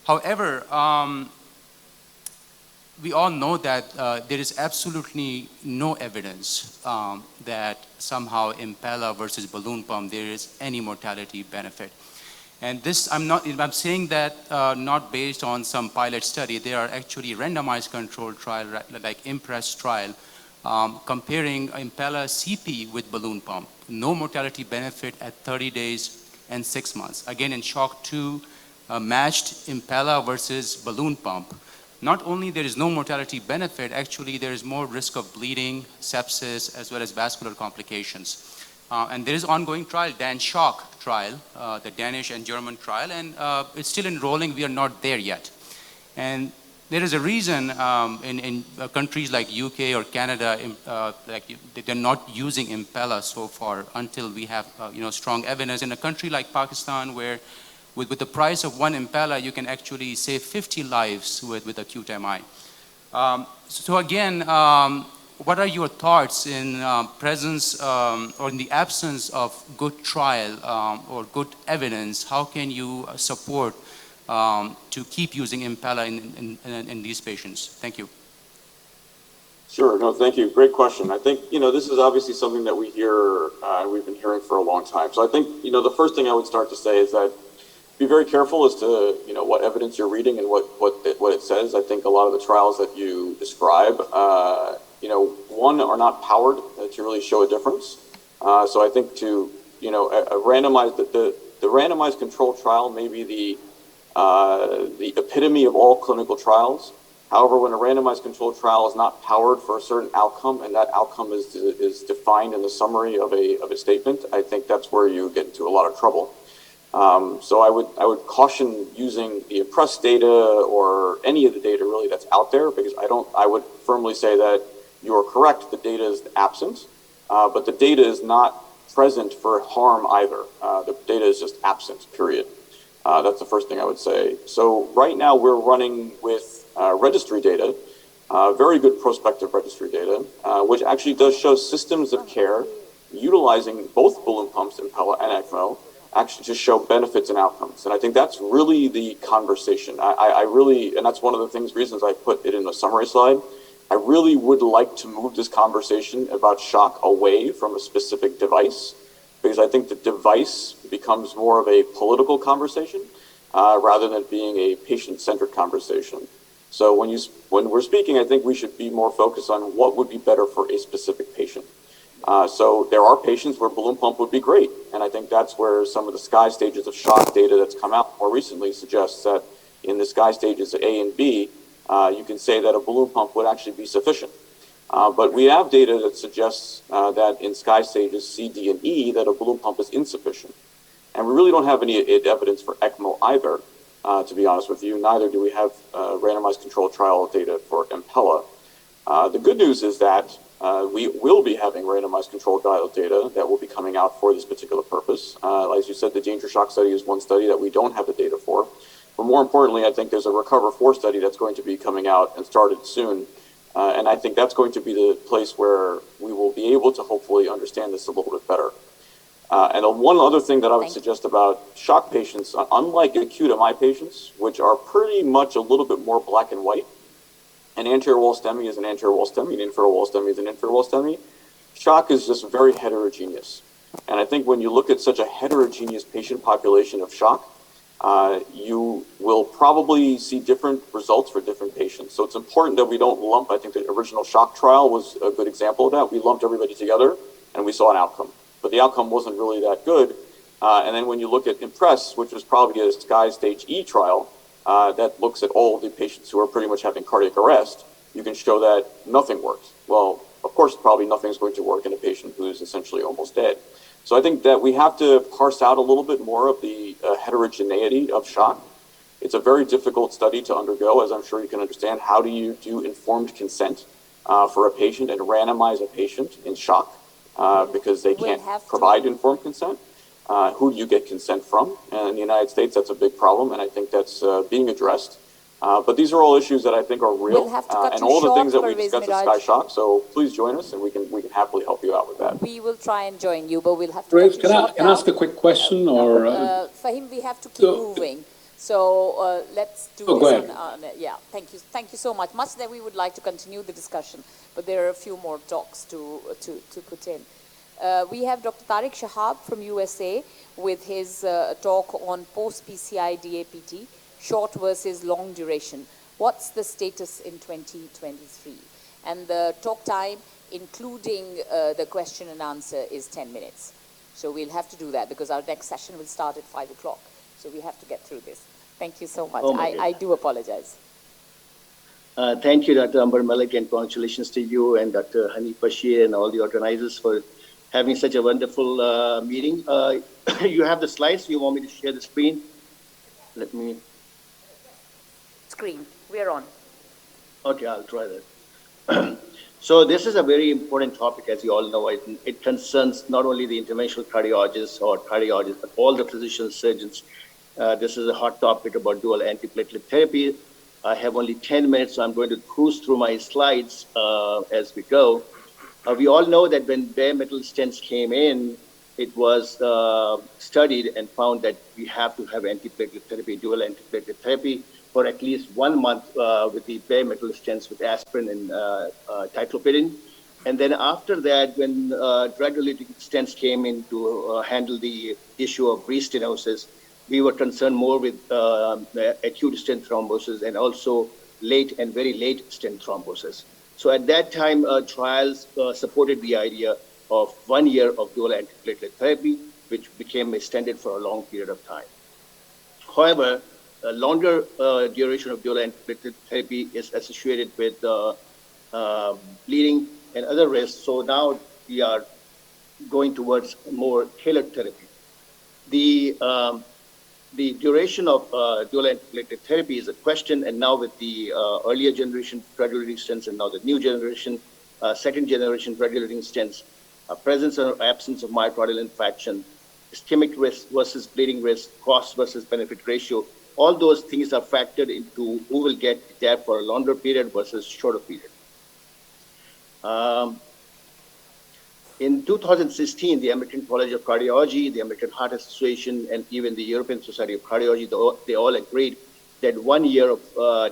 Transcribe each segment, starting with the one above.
However, we all know that there is absolutely no evidence that somehow Impella versus balloon pump, there is any mortality benefit. And this, I'm saying that not based on some pilot study. There are actually randomized controlled trial, like IMPRESS trial, comparing Impella CP with balloon pump. No mortality benefit at 30 days and 6 months. Again, in SHOCK 2, matched Impella versus balloon pump. Not only there is no mortality benefit, actually there is more risk of bleeding, sepsis, as well as vascular complications. And there is ongoing trial, SHOCK trial, the Danish and German trial, and it's still enrolling. We are not there yet. And there is a reason in countries like UK or Canada, they're not using Impella so far until we have strong evidence. In a country like Pakistan, where with the price of one Impella, you can actually save 50 lives with acute MI. So again, what are your thoughts in presence or in the absence of good trial or good evidence? How can you support to keep using Impella in these patients? Thank you. Sure, no, thank you. Great question. I think, this is obviously something that we hear, we've been hearing for a long time. So I think, the first thing I would start to say is that be very careful as to, what evidence you're reading and what it says. I think a lot of the trials that you describe, one, are not powered to really show a difference. So I think to, a randomized, the randomized control trial may be the epitome of all clinical trials. However, when a randomized control trial is not powered for a certain outcome, and that outcome is defined in the summary of a statement, I think that's where you get into a lot of trouble. So I would caution using the IMPRESS data or any of the data really that's out there, because I would firmly say that you are correct, the data is absent, but the data is not present for harm either. The data is just absent, period. That's the first thing I would say. So right now we're running with registry data, very good prospective registry data, which actually does show systems of care utilizing both balloon pumps, Impella and ECMO, actually to show benefits and outcomes. And I think that's really the conversation. I really, and that's one of the reasons I put it in the summary slide. I really would like to move this conversation about shock away from a specific device, because I think the device becomes more of a political conversation rather than being a patient-centered conversation. So when we're speaking, I think we should be more focused on what would be better for a specific patient. So there are patients where balloon pump would be great, and I think that's where some of the SKY stages of shock data that's come out more recently suggests that in the SKY stages A and B, you can say that a balloon pump would actually be sufficient. But we have data that suggests that in SKY stages C, D, and E, that a balloon pump is insufficient. And we really don't have any evidence for ECMO either, to be honest with you. Neither do we have randomized controlled trial data for Impella. The good news is that we will be having randomized controlled trial data that will be coming out for this particular purpose. As you said, the danger shock study is one study that we don't have the data for. But more importantly, I think there's a Recover 4 study that's going to be coming out and started soon. And I think that's going to be the place where we will be able to hopefully understand this a little bit better. And one other thing that I would suggest about shock patients, unlike acute MI patients, which are pretty much a little bit more black and white, an anterior wall STEMI is an anterior wall STEMI, an inferior wall STEMI is an inferior wall STEMI. Shock is just very heterogeneous. And I think when you look at such a heterogeneous patient population of shock, you will probably see different results for different patients. So it's important that we don't lump. I think the original shock trial was a good example of that. We lumped everybody together and we saw an outcome, but the outcome wasn't really that good. And then when you look at IMPRESS, which was probably a SKY stage E trial, that looks at all the patients who are pretty much having cardiac arrest, you can show that nothing works. Well, of course, probably nothing's going to work in a patient who is essentially almost dead. So I think that we have to parse out a little bit more of the heterogeneity of shock. It's a very difficult study to undergo, as I'm sure you can understand. How do you do informed consent for a patient and randomize a patient in shock because they can't provide informed consent? Who do you get consent from? And in the United States, that's a big problem, and I think that's being addressed. But these are all issues that I think are real, and all the things that we discussed at Sky Shock. So please join us, and we can happily help you out with that. We will try and join you, but we'll have to. Can I ask a quick question, or? For him, we have to keep moving. So let's do Oh, go this ahead. yeah, thank you so much. Much that we would like to continue the discussion, but there are a few more talks to put in. We have Dr. Tariq Sahab from USA with his talk on post-PCI DAPT, short versus long duration. What's the status in 2023? And the talk time, including the question and answer, is 10 minutes. So we'll have to do that because our next session will start at 5 o'clock. So we have to get through this. Thank you so much. Oh I do apologize. Thank you, Dr. Amber Malik, and congratulations to you and Dr. Hanif Bashir and all the organizers for having such a wonderful meeting. You have the slides. You want me to share the screen? Let me. Screen, we're on. Okay, I'll try that. So this is a very important topic, as you all know. It concerns not only the interventional cardiologists or cardiologists, but all the physicians, surgeons. This is a hot topic about dual antiplatelet therapy. I have only 10 minutes, so I'm going to cruise through my slides as we go. We all know that when bare metal stents came in, it was studied and found that we have to have antiplatelet therapy, dual antiplatelet therapy, for at least 1 month with the bare metal stents with aspirin and titlopidine. And then after that, when drug-eluting stents came in to handle the issue of restenosis, we were concerned more with acute stent thrombosis and also late and very late stent thrombosis. So at that time, trials supported the idea of 1 year of dual antiplatelet therapy, which became a standard for a long period of time. However, a longer duration of dual antiplatelet therapy is associated with bleeding and other risks. So now we are going towards more tailored therapy. The duration of dual antiplatelet therapy is a question, and now with the earlier generation drug-eluting stents and now the new generation, second generation drug-eluting stents, presence or absence of myocardial infarction, ischemic risk versus bleeding risk, cost versus benefit ratio, all those things are factored into who will get DAPT for a longer period versus shorter period. In 2016, the American College of Cardiology, the American Heart Association, and even the European Society of Cardiology, they all agreed that 1 year of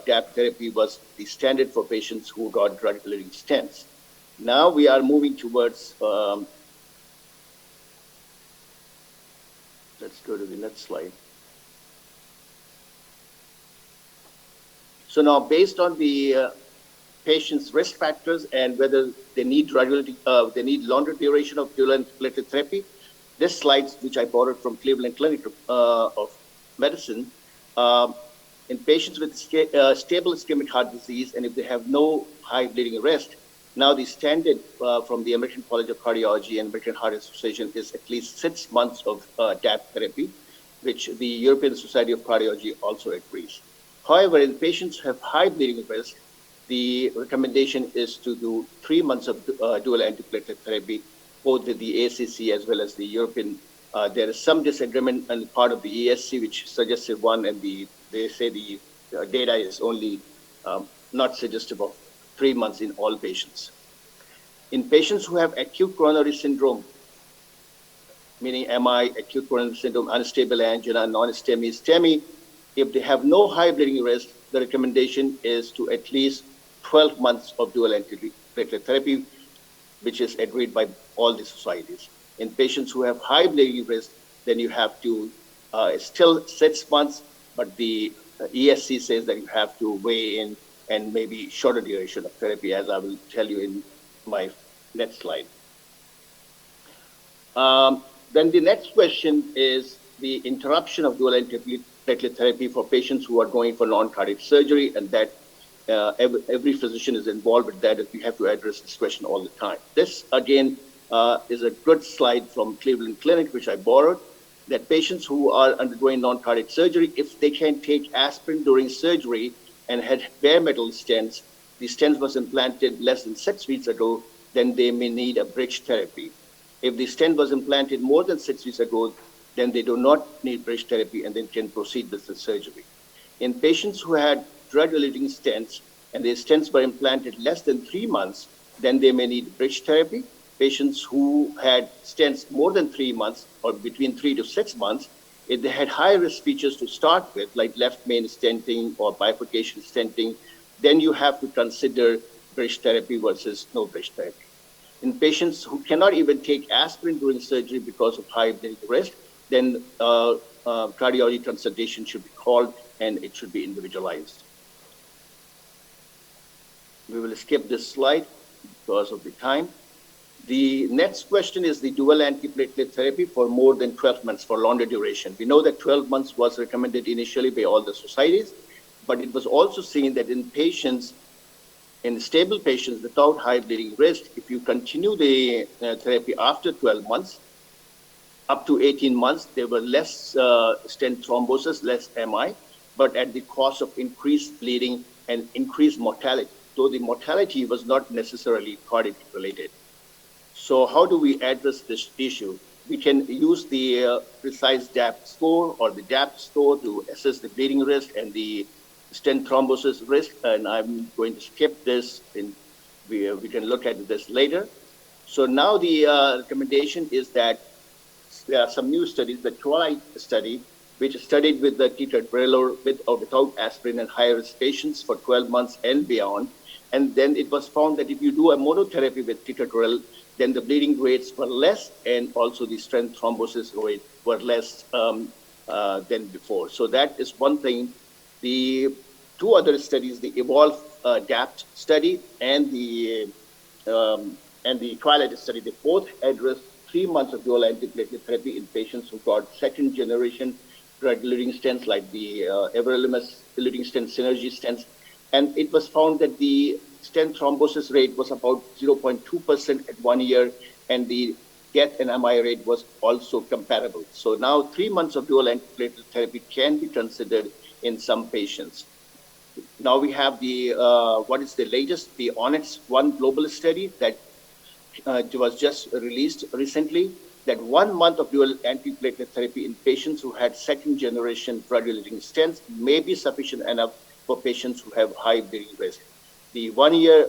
DAPT therapy was the standard for patients who got drug-eluting stents. Now we are moving towards, let's go to the next slide. So now based on the patients' risk factors and whether they need they need longer duration of dual antiplatelet therapy. This slide, which I borrowed from Cleveland Clinic of Medicine, in patients with stable ischemic heart disease, and if they have no high bleeding risk, now the standard from the American College of Cardiology and American Heart Association is at least 6 months of DAPT therapy, which the European Society of Cardiology also agrees. However, in patients who have high bleeding risk, the recommendation is to do 3 months of dual antiplatelet therapy, both with the ACC as well as the European. There is some disagreement on the part of the ESC, which suggested 1, and they say the data is only not suggestive of 3 months in all patients. In patients who have acute coronary syndrome, meaning MI, acute coronary syndrome, unstable angina, non-STEMI, STEMI, if they have no high bleeding risk, the recommendation is to at least 12 months of dual antiplatelet therapy, which is agreed by all the societies. In patients who have high bleeding risk, then you have to still 6 months, but the ESC says that you have to weigh in and maybe shorter duration of therapy, as I will tell you in my next slide. Then the next question is the interruption of dual antiplatelet therapy for patients who are going for non-cardiac surgery, and that every physician is involved with that, and we have to address this question all the time. This, again, is a good slide from Cleveland Clinic, which I borrowed, that patients who are undergoing non-cardiac surgery, if they can take aspirin during surgery and had bare metal stents, the stent was implanted less than 6 weeks ago, then they may need a bridge therapy. If the stent was implanted more than 6 weeks ago, then they do not need bridge therapy and then can proceed with the surgery. In patients who had drug-eluting stents and their stents were implanted less than 3 months, then they may need bridge therapy. Patients who had stents more than 3 months or between 3 to 6 months, if they had high-risk features to start with, like left main stenting or bifurcation stenting, then you have to consider bridge therapy versus no bridge therapy. In patients who cannot even take aspirin during surgery because of high bleeding risk, then cardiology consultation should be called and it should be individualized. We will skip this slide because of the time. The next question is the dual antiplatelet therapy for more than 12 months for longer duration. We know that 12 months was recommended initially by all the societies, but it was also seen that in patients, in stable patients without high bleeding risk, if you continue the therapy after 12 months, up to 18 months, there were less stent thrombosis, less MI, but at the cost of increased bleeding and increased mortality, though the mortality was not necessarily cardiac related. So how do we address this issue? We can use the precise DAPT score or the DAPT score to assess the bleeding risk and the stent thrombosis risk, and I'm going to skip this, and we can look at this later. So now the recommendation is that there are some new studies, the Twilight study, which studied with the ticagrelor with or without aspirin in high-risk patients for 12 months and beyond. And then it was found that if you do a monotherapy with ticagrelor, then the bleeding rates were less, and also the stent thrombosis rate were less than before. So that is one thing. The two other studies, the Evolve DAPT study and the Twilight study, they both addressed 3 months of dual antiplatelet therapy in patients who got second-generation drug-eluting stents like the everolimus eluting stent, synergy stents, and it was found that the stent thrombosis rate was about 0.2% at 1 year, and the death and MI rate was also comparable. So now 3 months of dual antiplatelet therapy can be considered in some patients. Now we have the, what is the latest, the Onyx 1 global study that was just released recently, that 1 month of dual antiplatelet therapy in patients who had second-generation drug-eluting stents may be sufficient enough for patients who have high bleeding risk. The 1 year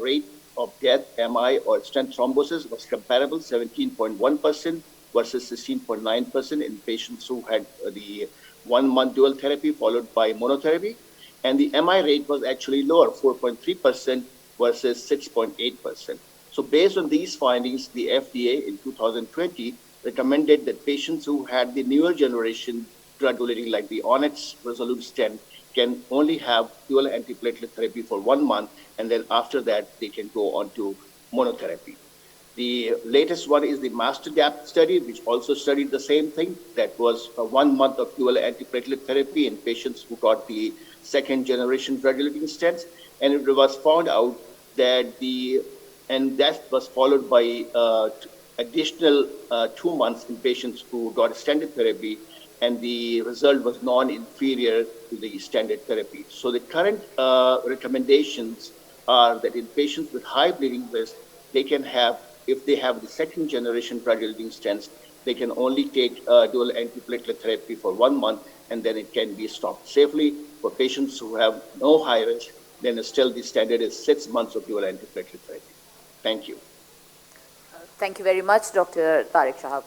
rate of death, MI, or stent thrombosis was comparable, 17.1% versus 16.9% in patients who had the 1 month dual therapy followed by monotherapy. And the MI rate was actually lower, 4.3% versus 6.8%. So based on these findings, the FDA in 2020 recommended that patients who had the newer generation drug-eluting like the Onyx Resolute stent can only have dual antiplatelet therapy for 1 month, and then after that, they can go on to monotherapy. The latest one is the Master DAPT study, which also studied the same thing. That was 1 month of dual antiplatelet therapy in patients who got the second-generation drug-eluting stents, and it was found out that that was followed by additional 2 months in patients who got standard therapy, and the result was non-inferior to the standard therapy. So the current recommendations are that in patients with high bleeding risk, they can have, if they have the second-generation drug-eluting stents, they can only take dual antiplatelet therapy for 1 month, and then it can be stopped safely. For patients who have no high risk, then still the standard is 6 months of dual antiplatelet therapy. Thank you. Thank you very much, Dr. Tariq Sahab.